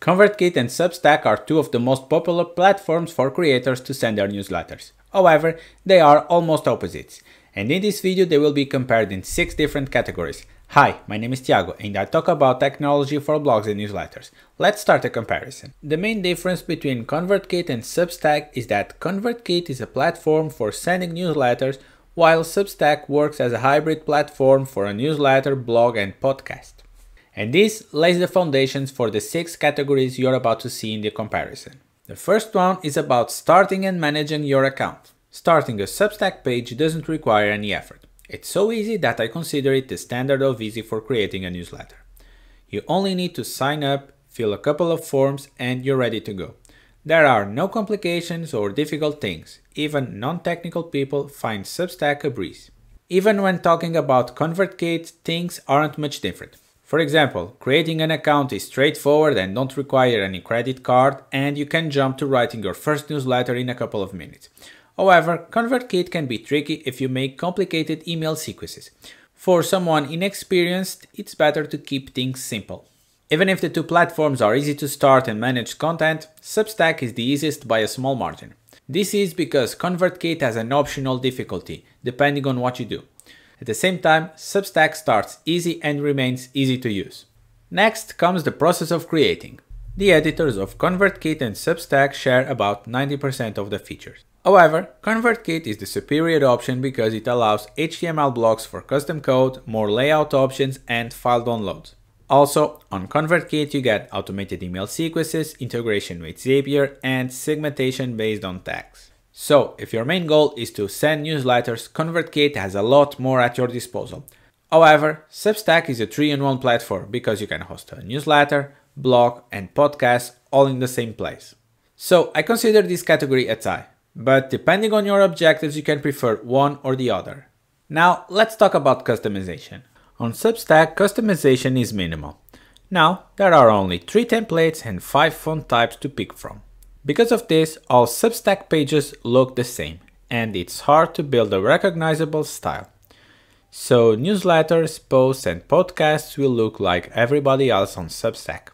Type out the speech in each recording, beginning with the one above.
ConvertKit and Substack are two of the most popular platforms for creators to send their newsletters. However, they are almost opposites, and in this video they will be compared in 6 different categories. Hi, my name is Thiago and I talk about technology for blogs and newsletters. Let's start a comparison. The main difference between ConvertKit and Substack is that ConvertKit is a platform for sending newsletters, while Substack works as a hybrid platform for a newsletter, blog and podcast. And this lays the foundations for the 6 categories you're about to see in the comparison. The first one is about starting and managing your account. Starting a Substack page doesn't require any effort. It's so easy that I consider it the standard of easy for creating a newsletter. You only need to sign up, fill a couple of forms, and you're ready to go. There are no complications or difficult things. Even non-technical people find Substack a breeze. Even when talking about ConvertKit, things aren't much different. For example, creating an account is straightforward and don't require any credit card, and you can jump to writing your first newsletter in a couple of minutes. However, ConvertKit can be tricky if you make complicated email sequences. For someone inexperienced, it's better to keep things simple. Even if the two platforms are easy to start and manage content, Substack is the easiest by a small margin. This is because ConvertKit has an optional difficulty, depending on what you do. At the same time, Substack starts easy and remains easy to use. Next comes the process of creating. The editors of ConvertKit and Substack share about 90% of the features. However, ConvertKit is the superior option because it allows HTML blocks for custom code, more layout options, and file downloads. Also, on ConvertKit you get automated email sequences, integration with Zapier, and segmentation based on tags. So, if your main goal is to send newsletters, ConvertKit has a lot more at your disposal. However, Substack is a 3-in-1 platform because you can host a newsletter, blog, and podcast all in the same place. So, I consider this category a tie, but depending on your objectives you can prefer one or the other. Now, let's talk about customization. On Substack, customization is minimal. Now, there are only 3 templates and 5 font types to pick from. Because of this, all Substack pages look the same, and it's hard to build a recognizable style. So newsletters, posts and podcasts will look like everybody else on Substack.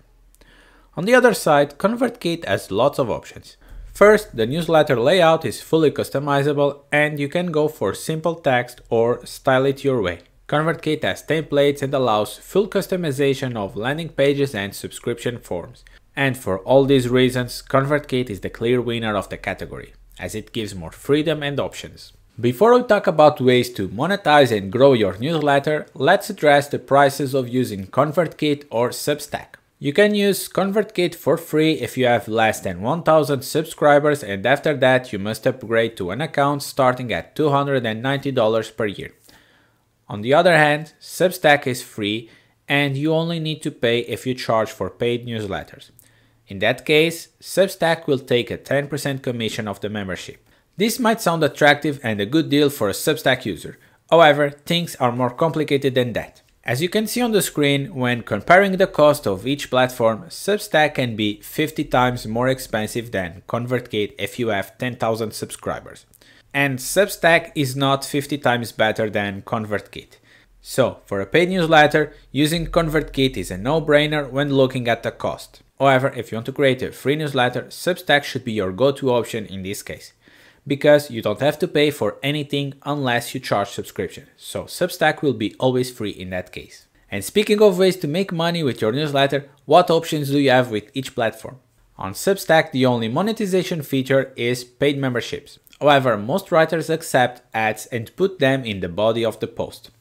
On the other side, ConvertKit has lots of options. First, the newsletter layout is fully customizable and you can go for simple text or style it your way. ConvertKit has templates and allows full customization of landing pages and subscription forms. And for all these reasons, ConvertKit is the clear winner of the category, as it gives more freedom and options. Before we talk about ways to monetize and grow your newsletter, let's address the prices of using ConvertKit or Substack. You can use ConvertKit for free if you have less than 1000 subscribers, and after that you must upgrade to an account starting at $290 per year. On the other hand, Substack is free and you only need to pay if you charge for paid newsletters. In that case, Substack will take a 10% commission of the membership. This might sound attractive and a good deal for a Substack user. However, things are more complicated than that. As you can see on the screen, when comparing the cost of each platform, Substack can be 50 times more expensive than ConvertKit if you have 10,000 subscribers. And Substack is not 50 times better than ConvertKit. So, for a paid newsletter, using ConvertKit is a no-brainer when looking at the cost. However, if you want to create a free newsletter, Substack should be your go-to option in this case, because you don't have to pay for anything unless you charge subscription. So Substack will be always free in that case. And speaking of ways to make money with your newsletter, what options do you have with each platform? On Substack, the only monetization feature is paid memberships. However, most writers accept ads and put them in the body of the post.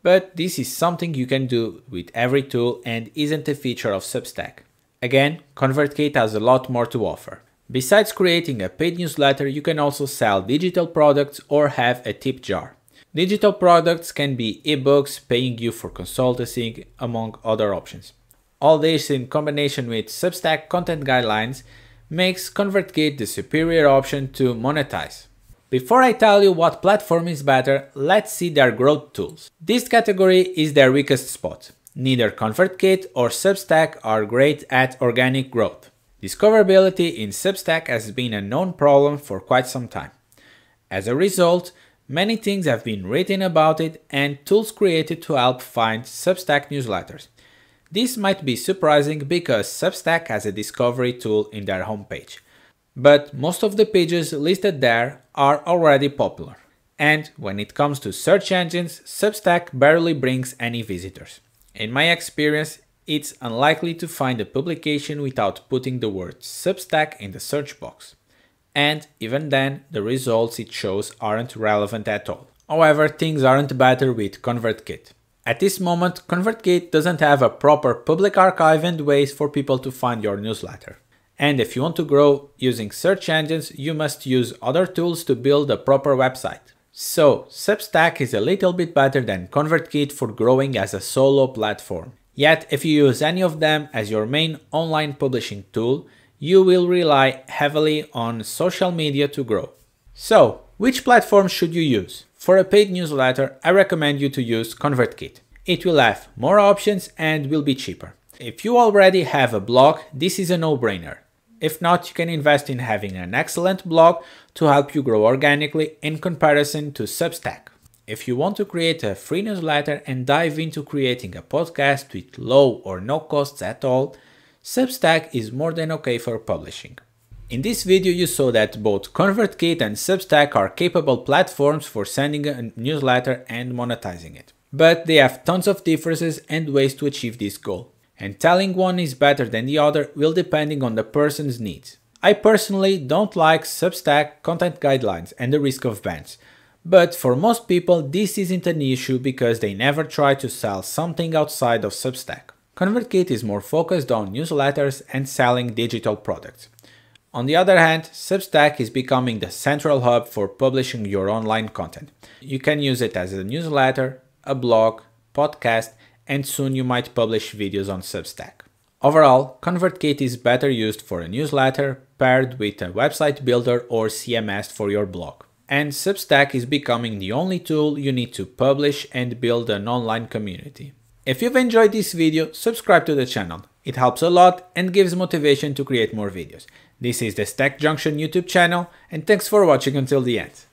But this is something you can do with every tool and isn't a feature of Substack. Again, ConvertKit has a lot more to offer. Besides creating a paid newsletter, you can also sell digital products or have a tip jar. Digital products can be ebooks, paying you for consultancy, among other options. All this in combination with Substack content guidelines makes ConvertKit the superior option to monetize. Before I tell you what platform is better, let's see their growth tools. This category is their weakest spot. Neither ConvertKit or Substack are great at organic growth. Discoverability in Substack has been a known problem for quite some time. As a result, many things have been written about it and tools created to help find Substack newsletters. This might be surprising because Substack has a discovery tool in their homepage, but most of the pages listed there are already popular. And when it comes to search engines, Substack barely brings any visitors. In my experience, it's unlikely to find a publication without putting the word Substack in the search box. And even then, the results it shows aren't relevant at all. However, things aren't better with ConvertKit. At this moment, ConvertKit doesn't have a proper public archive and ways for people to find your newsletter. And if you want to grow using search engines, you must use other tools to build a proper website. So, Substack is a little bit better than ConvertKit for growing as a solo platform. Yet, if you use any of them as your main online publishing tool, you will rely heavily on social media to grow. So, which platform should you use? For a paid newsletter, I recommend you to use ConvertKit. It will have more options and will be cheaper. If you already have a blog, this is a no-brainer. If not, you can invest in having an excellent blog to help you grow organically in comparison to Substack. If you want to create a free newsletter and dive into creating a podcast with low or no costs at all, Substack is more than okay for publishing. In this video you saw that both ConvertKit and Substack are capable platforms for sending a newsletter and monetizing it. But they have tons of differences and ways to achieve this goal. And telling one is better than the other will depending on the person's needs. I personally don't like Substack content guidelines and the risk of bans. But for most people this isn't an issue because they never try to sell something outside of Substack. ConvertKit is more focused on newsletters and selling digital products. On the other hand, Substack is becoming the central hub for publishing your online content. You can use it as a newsletter, a blog, podcast, and soon you might publish videos on Substack. Overall, ConvertKit is better used for a newsletter paired with a website builder or CMS for your blog. And Substack is becoming the only tool you need to publish and build an online community. If you've enjoyed this video, subscribe to the channel. It helps a lot and gives motivation to create more videos. This is the Stack Junction YouTube channel, and thanks for watching until the end.